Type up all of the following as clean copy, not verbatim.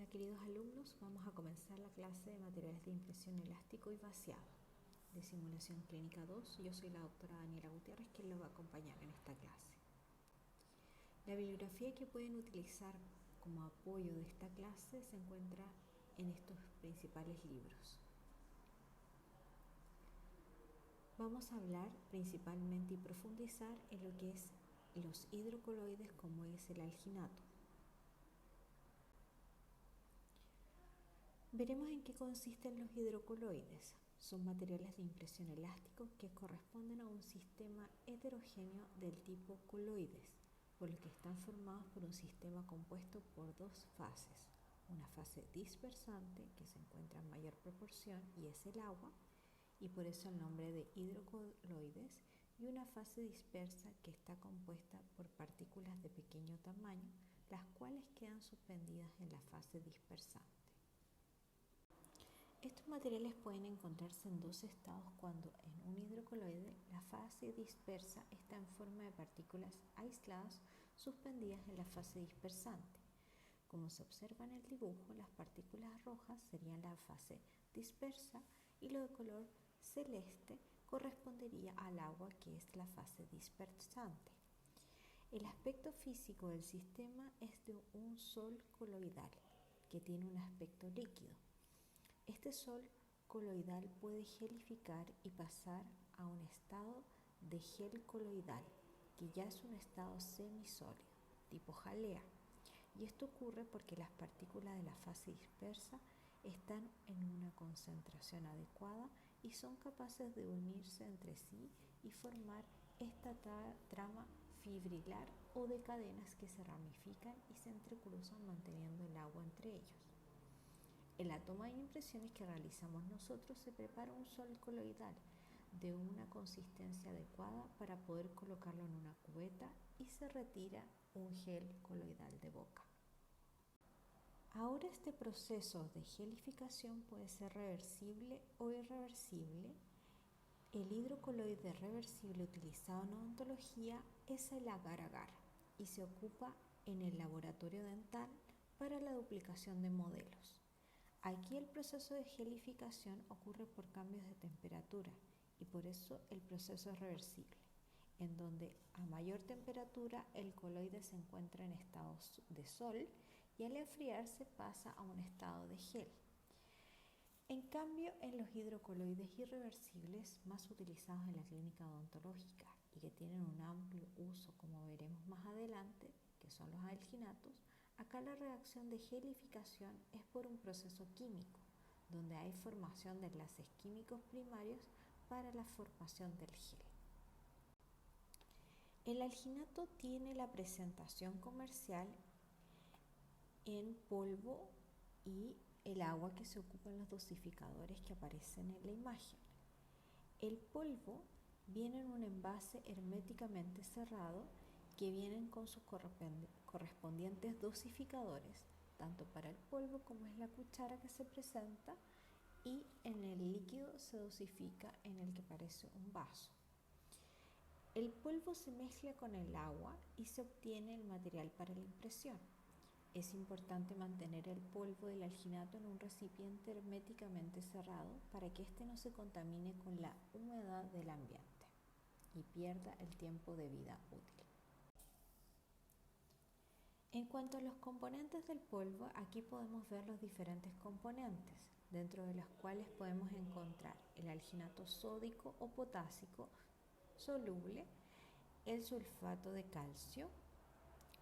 Hola queridos alumnos, vamos a comenzar la clase de materiales de impresión elástico y vaciado de simulación clínica 2. Yo soy la doctora Daniela Gutiérrez, quien los va a acompañar en esta clase. La bibliografía que pueden utilizar como apoyo de esta clase se encuentra en estos principales libros. Vamos a hablar principalmente y profundizar en lo que es los hidrocoloides, como es el alginato. Veremos en qué consisten los hidrocoloides. Son materiales de impresión elástico que corresponden a un sistema heterogéneo del tipo coloides, por lo que están formados por un sistema compuesto por dos fases. Una fase dispersante, que se encuentra en mayor proporción, y es el agua, y por eso el nombre de hidrocoloides, y una fase dispersa que está compuesta por partículas de pequeño tamaño, las cuales quedan suspendidas en la fase dispersante. Estos materiales pueden encontrarse en dos estados cuando en un hidrocoloide la fase dispersa está en forma de partículas aisladas suspendidas en la fase dispersante. Como se observa en el dibujo, las partículas rojas serían la fase dispersa y lo de color celeste correspondería al agua, que es la fase dispersante. El aspecto físico del sistema es de un sol coloidal que tiene un aspecto líquido. Este sol coloidal puede gelificar y pasar a un estado de gel coloidal, que ya es un estado semisólido, tipo jalea. Y esto ocurre porque las partículas de la fase dispersa están en una concentración adecuada y son capaces de unirse entre sí y formar esta trama fibrilar o de cadenas que se ramifican y se entrecruzan manteniendo el agua entre ellos. En la toma de impresiones que realizamos nosotros se prepara un sol coloidal de una consistencia adecuada para poder colocarlo en una cubeta y se retira un gel coloidal de boca. Ahora este proceso de gelificación puede ser reversible o irreversible. El hidrocoloide reversible utilizado en odontología es el agar-agar y se ocupa en el laboratorio dental para la duplicación de modelos. Aquí el proceso de gelificación ocurre por cambios de temperatura y por eso el proceso es reversible, en donde a mayor temperatura el coloide se encuentra en estado de sol y al enfriarse pasa a un estado de gel. En cambio, en los hidrocoloides irreversibles más utilizados en la clínica odontológica y que tienen un amplio uso, como veremos más adelante, que son los alginatos, acá la reacción de gelificación es por un proceso químico, donde hay formación de enlaces químicos primarios para la formación del gel. El alginato tiene la presentación comercial en polvo y el agua que se ocupa en los dosificadores que aparecen en la imagen. El polvo viene en un envase herméticamente cerrado que vienen con sus correspondientes dosificadores, tanto para el polvo como es la cuchara que se presenta, y en el líquido se dosifica en el que parece un vaso. El polvo se mezcla con el agua y se obtiene el material para la impresión. Es importante mantener el polvo del alginato en un recipiente herméticamente cerrado para que éste no se contamine con la humedad del ambiente y pierda el tiempo de vida útil. En cuanto a los componentes del polvo, aquí podemos ver los diferentes componentes, dentro de los cuales podemos encontrar el alginato sódico o potásico soluble, el sulfato de calcio,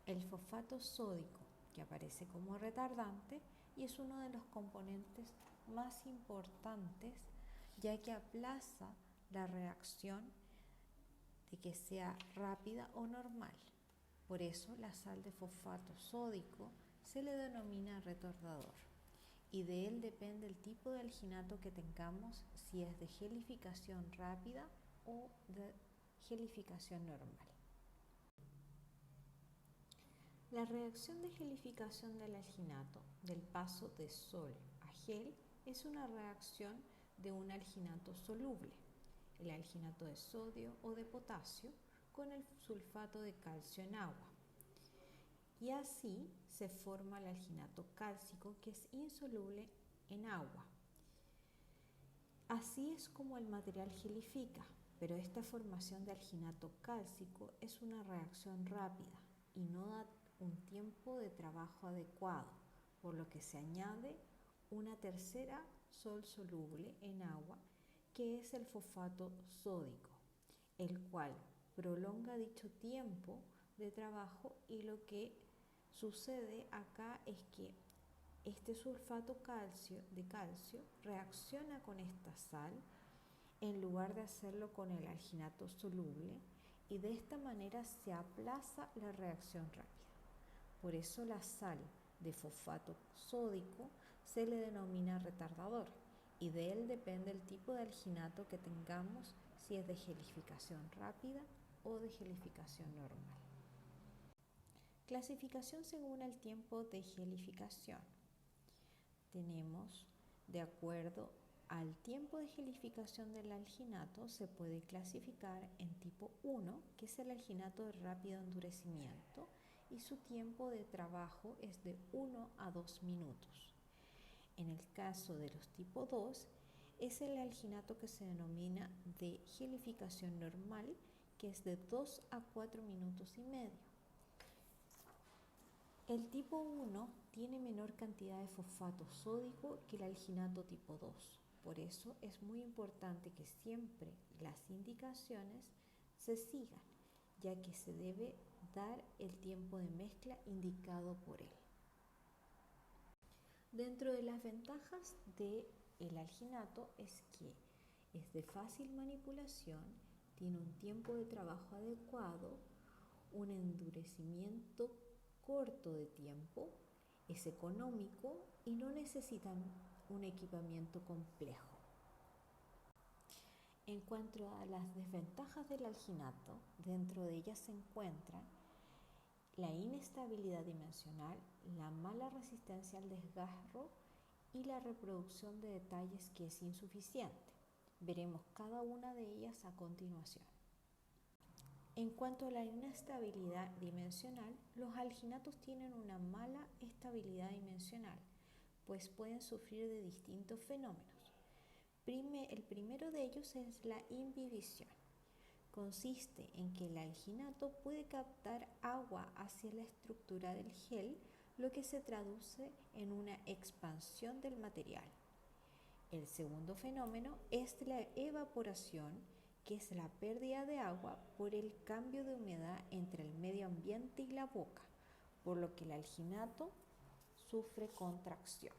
el fosfato sódico, que aparece como retardante y es uno de los componentes más importantes, ya que aplaza la reacción de que sea rápida o normal. Por eso la sal de fosfato sódico se le denomina retardador y de él depende el tipo de alginato que tengamos, si es de gelificación rápida o de gelificación normal. La reacción de gelificación del alginato del paso de sol a gel es una reacción de un alginato soluble, el alginato de sodio o de potasio, con el sulfato de calcio en agua. y así se forma el alginato cálcico, que es insoluble en agua. Así es como el material gelifica, pero esta formación de alginato cálcico es una reacción rápida y no da un tiempo de trabajo adecuado, por lo que se añade una tercera sal soluble en agua, que es el fosfato sódico, el cual prolonga dicho tiempo de trabajo, y lo que sucede acá es que este sulfato de calcio reacciona con esta sal en lugar de hacerlo con el alginato soluble, y de esta manera se aplaza la reacción rápida. Por eso la sal de fosfato sódico se le denomina retardador, y de él depende el tipo de alginato que tengamos, si es de gelificación rápida o de gelificación normal. Clasificación según el tiempo de gelificación. Tenemos, de acuerdo al tiempo de gelificación del alginato, se puede clasificar en tipo 1, que es el alginato de rápido endurecimiento, y su tiempo de trabajo es de 1 a 2 minutos. En el caso de los tipo 2, es el alginato que se denomina de gelificación normal, que es de 2 a 4 minutos y medio. El tipo 1 tiene menor cantidad de fosfato sódico que el alginato tipo 2. Por eso es muy importante que siempre las indicaciones se sigan, ya que se debe dar el tiempo de mezcla indicado por él. Dentro de las ventajas del alginato es que es de fácil manipulación, tiene un tiempo de trabajo adecuado, un endurecimiento corto de tiempo, es económico y no necesitan un equipamiento complejo. En cuanto a las desventajas del alginato, dentro de ellas se encuentran la inestabilidad dimensional, la mala resistencia al desgarro y la reproducción de detalles, que es insuficiente. Veremos cada una de ellas a continuación. En cuanto a la inestabilidad dimensional, los alginatos tienen una mala estabilidad dimensional, pues pueden sufrir de distintos fenómenos. El primero de ellos es la imbibición. Consiste en que el alginato puede captar agua hacia la estructura del gel, lo que se traduce en una expansión del material. El segundo fenómeno es la evaporación, que es la pérdida de agua por el cambio de humedad entre el medio ambiente y la boca, por lo que el alginato sufre contracción.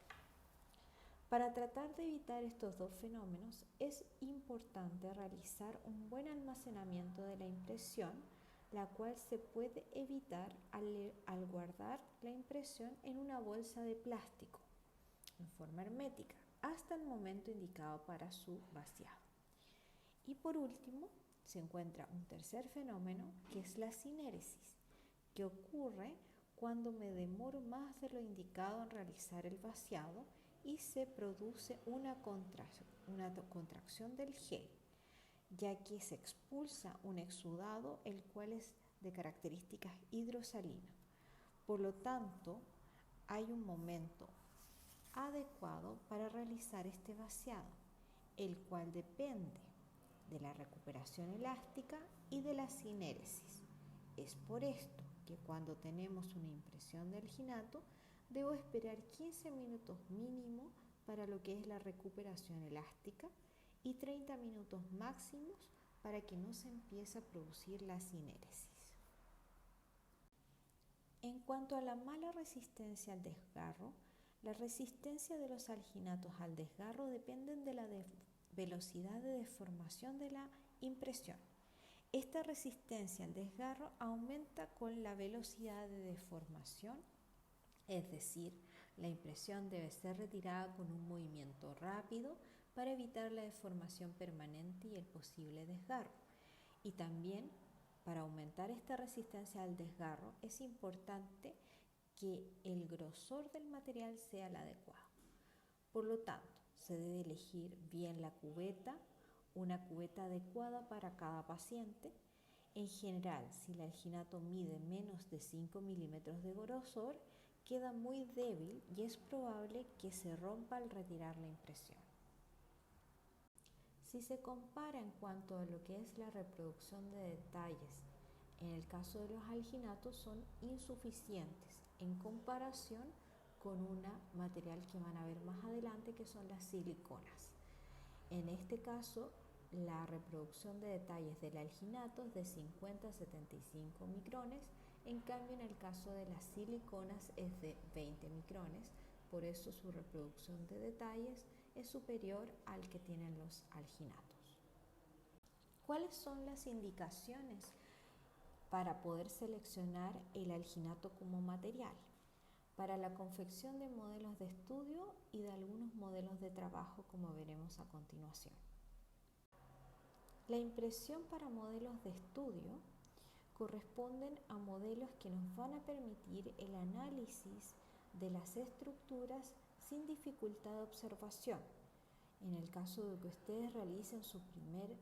Para tratar de evitar estos dos fenómenos, es importante realizar un buen almacenamiento de la impresión, la cual se puede evitar al guardar la impresión en una bolsa de plástico en forma hermética hasta el momento indicado para su vaciado. Y por último, se encuentra un tercer fenómeno, que es la sinéresis, que ocurre cuando me demoro más de lo indicado en realizar el vaciado y se produce una contracción del gel, ya que se expulsa un exudado, el cual es de características hidrosalinas. Por lo tanto, hay un momento adecuado para realizar este vaciado, el cual depende de la recuperación elástica y de la sinéresis. Es por esto que cuando tenemos una impresión de alginato, debo esperar 15 minutos mínimo para lo que es la recuperación elástica y 30 minutos máximos para que no se empiece a producir la sinéresis. En cuanto a la mala resistencia al desgarro, la resistencia de los alginatos al desgarro dependen de la velocidad de deformación de la impresión. Esta resistencia al desgarro aumenta con la velocidad de deformación, es decir, la impresión debe ser retirada con un movimiento rápido para evitar la deformación permanente y el posible desgarro. Y también, para aumentar esta resistencia al desgarro, es importante que el grosor del material sea el adecuado. Por lo tanto, se debe elegir bien la cubeta, una cubeta adecuada para cada paciente, En general, si el alginato mide menos de 5 milímetros de grosor, queda muy débil y es probable que se rompa al retirar la impresión. Si se compara en cuanto a lo que es la reproducción de detalles, en el caso de los alginatos son insuficientes en comparación con un material que van a ver más adelante, que son las siliconas. En este caso, la reproducción de detalles del alginato es de 50 a 75 micrones, en cambio en el caso de las siliconas es de 20 micrones, por eso su reproducción de detalles es superior al que tienen los alginatos. ¿Cuáles son las indicaciones para poder seleccionar el alginato como material? Para la confección de modelos de estudio y de algunos modelos de trabajo, como veremos a continuación. La impresión para modelos de estudio corresponden a modelos que nos van a permitir el análisis de las estructuras sin dificultad de observación. En el caso de que ustedes realicen su primer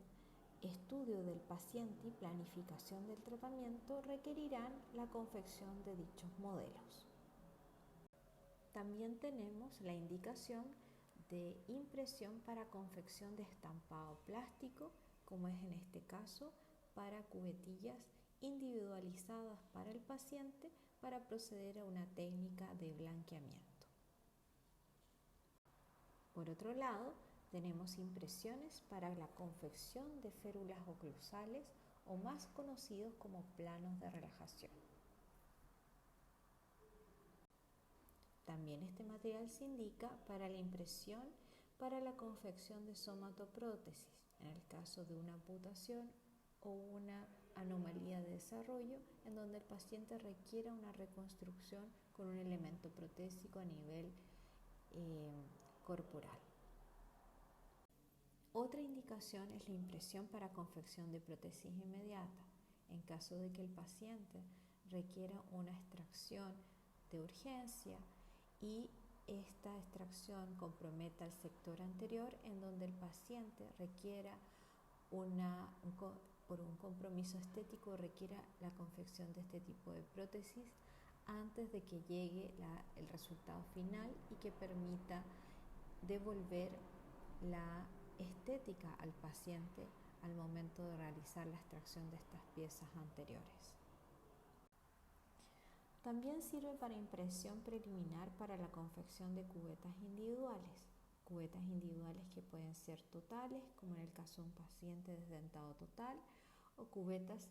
estudio del paciente y planificación del tratamiento, requerirán la confección de dichos modelos. También tenemos la indicación de impresión para confección de estampado plástico, como es en este caso para cubetillas individualizadas para el paciente para proceder a una técnica de blanqueamiento. Por otro lado, tenemos impresiones para la confección de férulas oclusales o más conocidos como planos de relajación. También este material se indica para la impresión para la confección de somatoprótesis, en el caso de una amputación o una anomalía de desarrollo en donde el paciente requiera una reconstrucción con un elemento protésico a nivel corporal. Otra indicación es la impresión para confección de prótesis inmediata, en caso de que el paciente requiera una extracción de urgencia y esta extracción comprometa el sector anterior, en donde el paciente requiera por un compromiso estético requiera la confección de este tipo de prótesis antes de que llegue el resultado final y que permita devolver la estética al paciente al momento de realizar la extracción de estas piezas anteriores. También sirve para impresión preliminar para la confección de cubetas individuales que pueden ser totales, como en el caso de un paciente desdentado total, o cubetas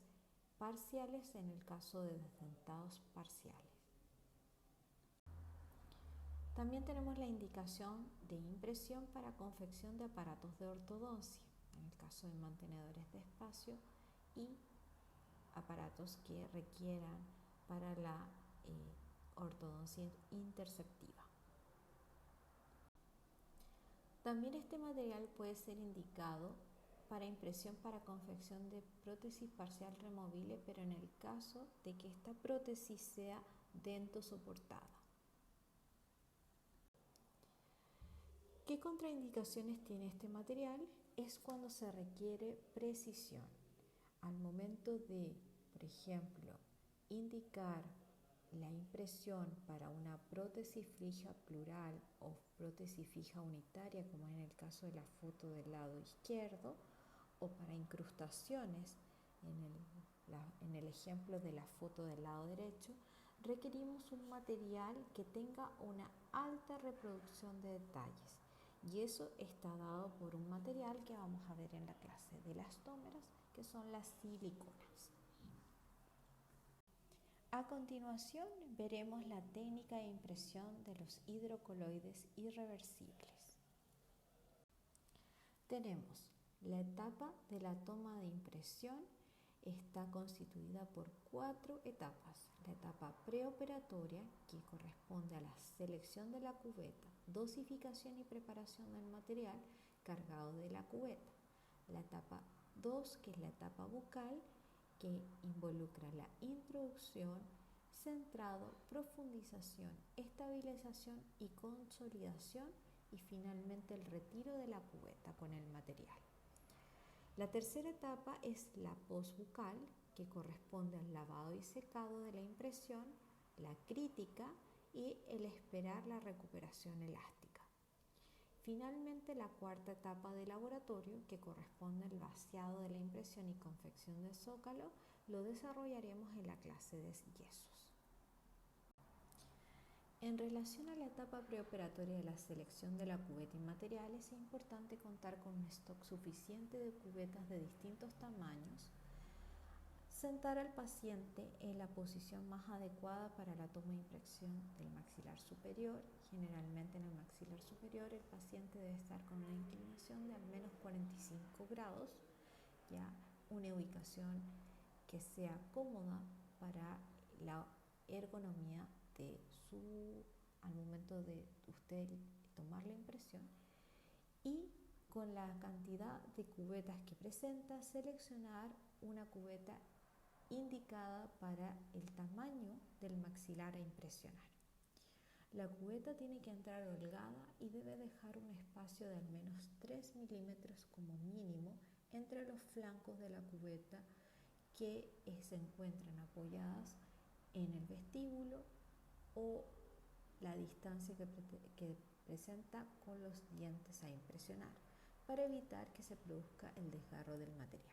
parciales en el caso de desdentados parciales. También tenemos la indicación de impresión para confección de aparatos de ortodoncia, en el caso de mantenedores de espacio y aparatos que requieran para la ortodoncia intersectiva. También este material puede ser indicado para impresión para confección de prótesis parcial removible, pero en el caso de que esta prótesis sea dentosoportada. ¿Qué contraindicaciones tiene este material? Es cuando se requiere precisión. Al momento de, por ejemplo, indicar la impresión para una prótesis fija plural o prótesis fija unitaria, como en el caso de la foto del lado izquierdo, o para incrustaciones, en el ejemplo de la foto del lado derecho, requerimos un material que tenga una alta reproducción de detalles, y eso está dado por un material que vamos a ver en la clase de elastómeros, que son las siliconas. A continuación veremos la técnica de impresión de los hidrocoloides irreversibles. Tenemos la etapa de la toma de impresión, está constituida por 4 etapas. La etapa preoperatoria, que corresponde a la selección de la cubeta, dosificación y preparación del material cargado de la cubeta. La etapa 2, que es la etapa bucal, que involucra la introducción, centrado, profundización, estabilización y consolidación, y finalmente el retiro de la cubeta con el material. La tercera etapa es la posbucal, que corresponde al lavado y secado de la impresión, la crítica y el esperar la recuperación elástica. Finalmente, la cuarta etapa de laboratorio, que corresponde al vaciado de la impresión y confección del zócalo, lo desarrollaremos en la clase de yesos. En relación a la etapa preoperatoria de la selección de la cubeta y materiales, es importante contar con un stock suficiente de cubetas de distintos tamaños, sentar al paciente en la posición más adecuada para la toma de impresión del maxilar superior. Generalmente en el maxilar superior el paciente debe estar con una inclinación de al menos 45 grados, ya una ubicación que sea cómoda para la ergonomía de al momento de usted tomar la impresión, y con la cantidad de cubetas que presenta, seleccionar una cubeta indicada para el tamaño del maxilar a impresionar. La cubeta tiene que entrar holgada y debe dejar un espacio de al menos 3 milímetros como mínimo entre los flancos de la cubeta que se encuentran apoyadas en el vestíbulo o la distancia que presenta con los dientes a impresionar, para evitar que se produzca el desgarro del material.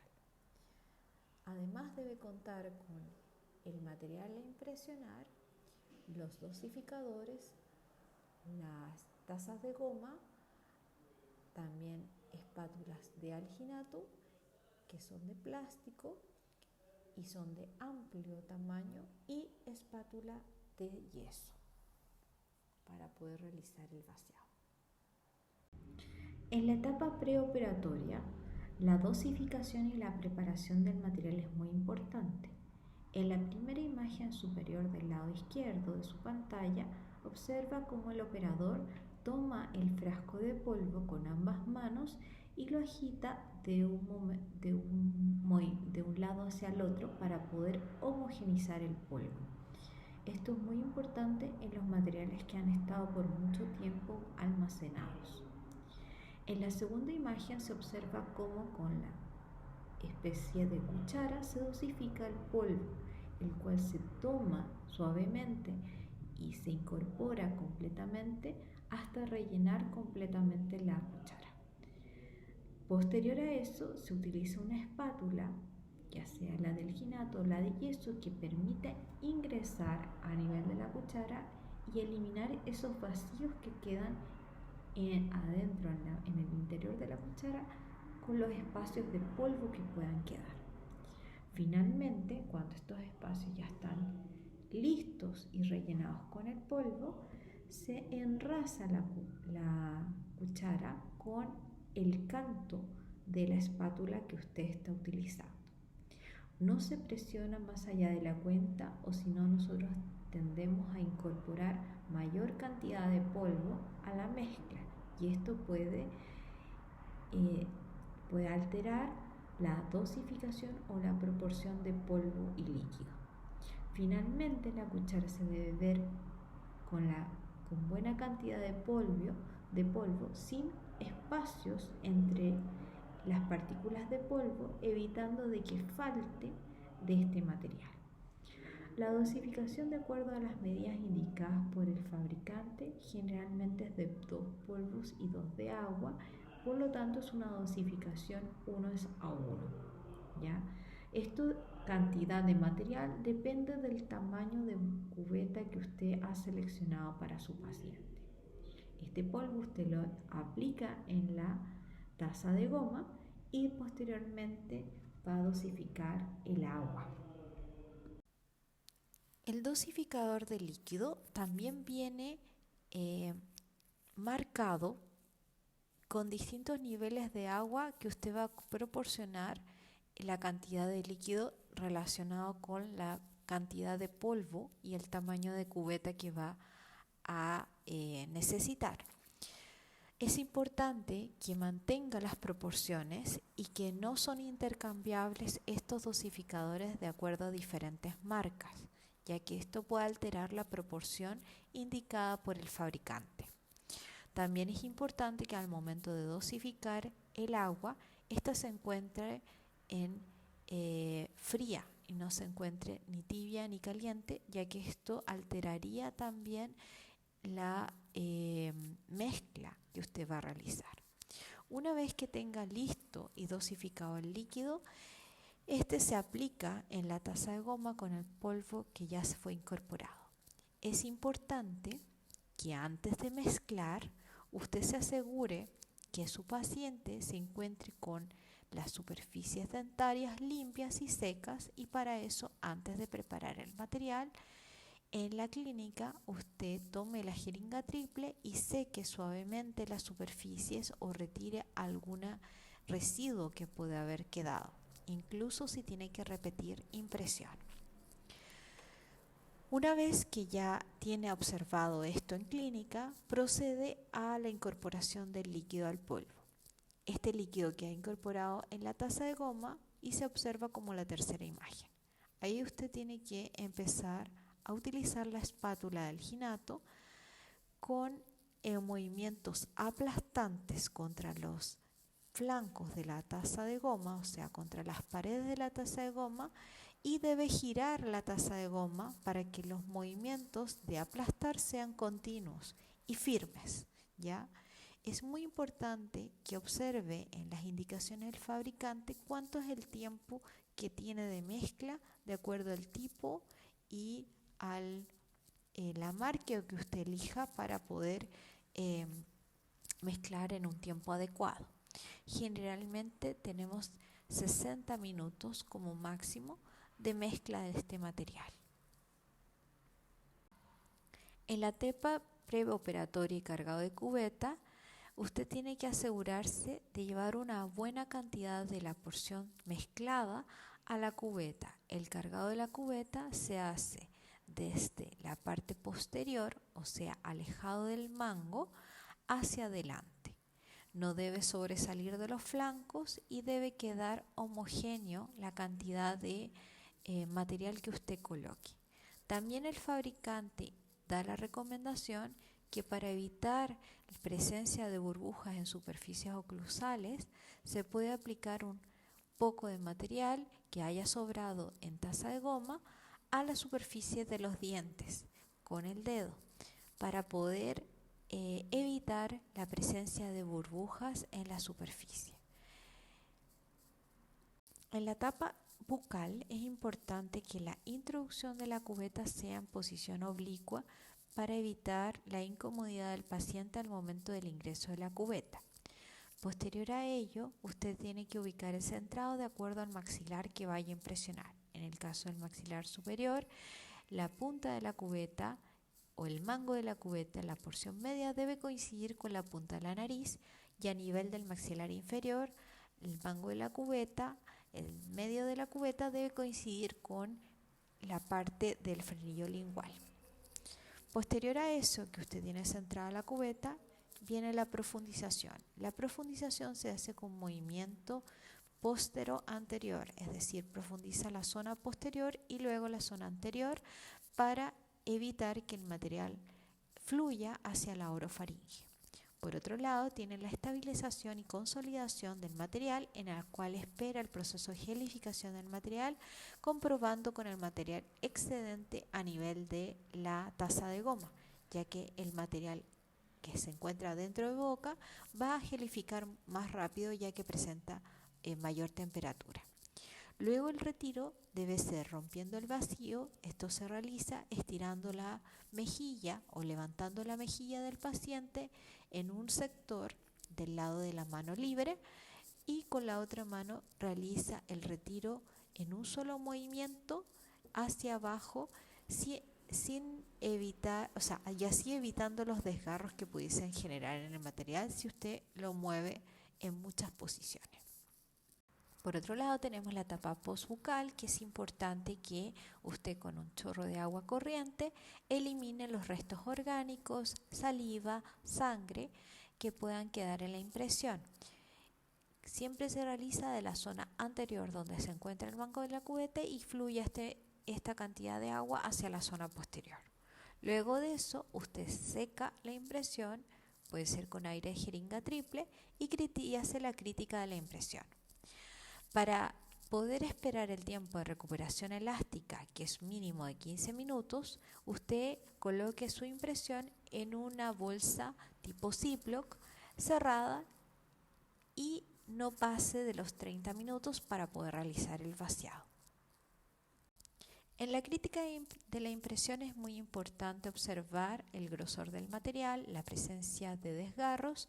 Además, debe contar con el material a impresionar, los dosificadores, las tazas de goma, también espátulas de alginato que son de plástico y son de amplio tamaño, y espátula de yeso para poder realizar el vaciado. En la etapa preoperatoria, la dosificación y la preparación del material es muy importante. En la primera imagen superior del lado izquierdo de su pantalla, observa cómo el operador toma el frasco de polvo con ambas manos y lo agita de un lado hacia el otro para poder homogeneizar el polvo. Esto es muy importante en los materiales que han estado por mucho tiempo almacenados. En la segunda imagen se observa cómo con la especie de cuchara se dosifica el polvo, el cual se toma suavemente y se incorpora completamente hasta rellenar completamente la cuchara. Posterior a eso se utiliza una espátula, ya sea la de alginato o la de yeso, que permite ingresar a nivel de la cuchara y eliminar esos vacíos que quedan adentro en el interior de la cuchara, con los espacios de polvo que puedan quedar. Finalmente, cuando estos espacios ya están listos y rellenados con el polvo, se enrasa la cuchara con el canto de la espátula que usted está utilizando. No se presiona más allá de la cuenta, o si no, nosotros tendemos a incorporar mayor cantidad de polvo a la mezcla, y esto puede alterar la dosificación o la proporción de polvo y líquido. Finalmente, la cuchara se debe ver con buena cantidad de polvo, sin espacios entre las partículas de polvo, evitando de que falte de este material. La dosificación, de acuerdo a las medidas indicadas por el fabricante, generalmente es de 2 polvos y 2 de agua, por lo tanto es una dosificación 1:1, ¿ya? Esta cantidad de material depende del tamaño de cubeta que usted ha seleccionado para su paciente. Este polvo usted lo aplica en la taza de goma y posteriormente va a dosificar el agua. El dosificador de líquido también viene marcado con distintos niveles de agua que usted va a proporcionar, la cantidad de líquido relacionado con la cantidad de polvo y el tamaño de cubeta que va a necesitar. Es importante que mantenga las proporciones y que no son intercambiables estos dosificadores de acuerdo a diferentes marcas, ya que esto puede alterar la proporción indicada por el fabricante. También es importante que al momento de dosificar el agua, ésta se encuentre fría, y no se encuentre ni tibia ni caliente, ya que esto alteraría también la mezcla que usted va a realizar. Una vez que tenga listo y dosificado el líquido, este se aplica en la taza de goma con el polvo que ya se fue incorporado. Es importante que antes de mezclar, usted se asegure que su paciente se encuentre con las superficies dentarias limpias y secas, y para eso, antes de preparar el material, en la clínica usted tome la jeringa triple y seque suavemente las superficies o retire algún residuo que puede haber quedado, incluso si tiene que repetir impresión. Una vez que ya tiene observado esto en clínica, procede a la incorporación del líquido al polvo. Este líquido queda incorporado en la taza de goma y se observa como la tercera imagen. Ahí usted tiene que empezar a utilizar la espátula de alginato con movimientos aplastantes contra los flancos de la taza de goma, o sea, contra las paredes de la taza de goma, y debe girar la taza de goma para que los movimientos de aplastar sean continuos y firmes, ¿ya? Es muy importante que observe en las indicaciones del fabricante cuánto es el tiempo que tiene de mezcla de acuerdo al tipo y al la marca que usted elija para poder mezclar en un tiempo adecuado. Generalmente tenemos 60 minutos como máximo de mezcla de este material. En la etapa preoperatoria y cargado de cubeta, usted tiene que asegurarse de llevar una buena cantidad de la porción mezclada a la cubeta. El cargado de la cubeta se hace desde la parte posterior, o sea, alejado del mango, hacia adelante. No debe sobresalir de los flancos y debe quedar homogéneo la cantidad de material que usted coloque. También el fabricante da la recomendación que para evitar la presencia de burbujas en superficies oclusales se puede aplicar un poco de material que haya sobrado en taza de goma a la superficie de los dientes con el dedo para poder evitar la presencia de burbujas en la superficie. En la etapa bucal es importante que la introducción de la cubeta sea en posición oblicua para evitar la incomodidad del paciente al momento del ingreso de la cubeta. Posterior a ello, usted tiene que ubicar el centrado de acuerdo al maxilar que vaya a impresionar. En el caso del maxilar superior, la punta de la cubeta o el mango de la cubeta, la porción media, debe coincidir con la punta de la nariz, y a nivel del maxilar inferior, el mango de la cubeta, el medio de la cubeta debe coincidir con la parte del frenillo lingual. Posterior a eso, que usted tiene centrada la cubeta, viene la profundización. La profundización se hace con movimiento postero-anterior, es decir, profundiza la zona posterior y luego la zona anterior para evitar que el material fluya hacia la orofaringe. Por otro lado, tiene la estabilización y consolidación del material, en el cual espera el proceso de gelificación del material, comprobando con el material excedente a nivel de la taza de goma, ya que el material que se encuentra dentro de boca va a gelificar más rápido, ya que presenta mayor temperatura. Luego el retiro debe ser rompiendo el vacío. Esto se realiza estirando la mejilla o levantando la mejilla del paciente en un sector del lado de la mano libre, y con la otra mano realiza el retiro en un solo movimiento hacia abajo sin evitar, o sea, y así evitando los desgarros que pudiesen generar en el material si usted lo mueve en muchas posiciones. Por otro lado, tenemos la etapa postbucal, que es importante que usted con un chorro de agua corriente elimine los restos orgánicos, saliva, sangre que puedan quedar en la impresión. Siempre se realiza de la zona anterior donde se encuentra el mango de la cubeta y fluye esta cantidad de agua hacia la zona posterior. Luego de eso, usted seca la impresión, puede ser con aire de jeringa triple, y hace la crítica de la impresión. Para poder esperar el tiempo de recuperación elástica, que es mínimo de 15 minutos, usted coloque su impresión en una bolsa tipo Ziploc cerrada y no pase de los 30 minutos para poder realizar el vaciado. En la crítica de la impresión es muy importante observar el grosor del material, la presencia de desgarros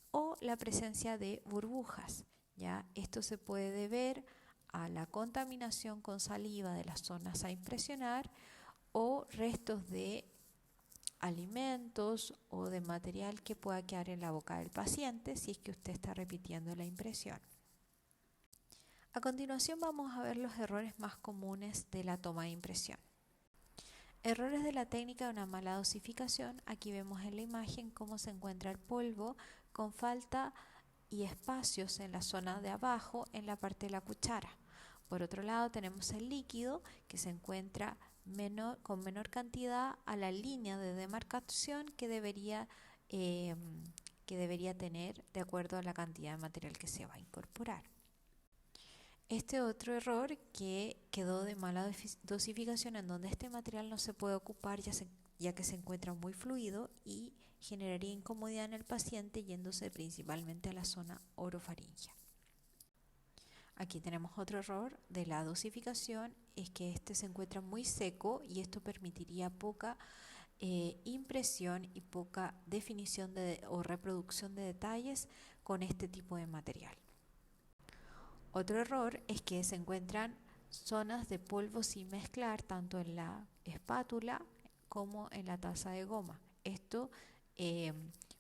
o la presencia de burbujas. ¿Ya? Esto se puede deber a la contaminación con saliva de las zonas a impresionar o restos de alimentos o de material que pueda quedar en la boca del paciente si es que usted está repitiendo la impresión. A continuación vamos a ver los errores más comunes de la toma de impresión. Errores de la técnica de una mala dosificación. Aquí vemos en la imagen cómo se encuentra el polvo con falta y espacios en la zona de abajo en la parte de la cuchara. Por otro lado tenemos el líquido que se encuentra con menor cantidad a la línea de demarcación que debería tener de acuerdo a la cantidad de material que se va a incorporar. Este otro error que quedó de mala dosificación en donde este material no se puede ocupar ya que se encuentra muy fluido y generaría incomodidad en el paciente yéndose principalmente a la zona orofaringea. Aquí tenemos otro error de la dosificación, es que este se encuentra muy seco y esto permitiría poca impresión y poca definición o reproducción de detalles con este tipo de material. Otro error es que se encuentran zonas de polvo sin mezclar tanto en la espátula como en la taza de goma. Esto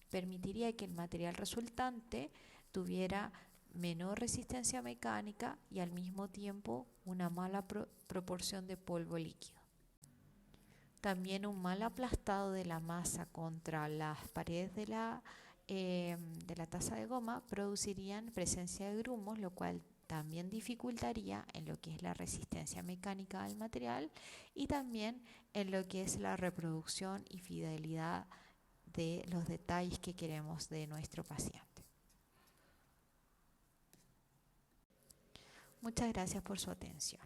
permitiría que el material resultante tuviera menor resistencia mecánica y al mismo tiempo una mala proporción de polvo líquido. También un mal aplastado de la masa contra las paredes de la taza de goma producirían presencia de grumos, lo cual también dificultaría en lo que es la resistencia mecánica del material y también en lo que es la reproducción y fidelidad de los detalles que queremos de nuestro paciente. Muchas gracias por su atención.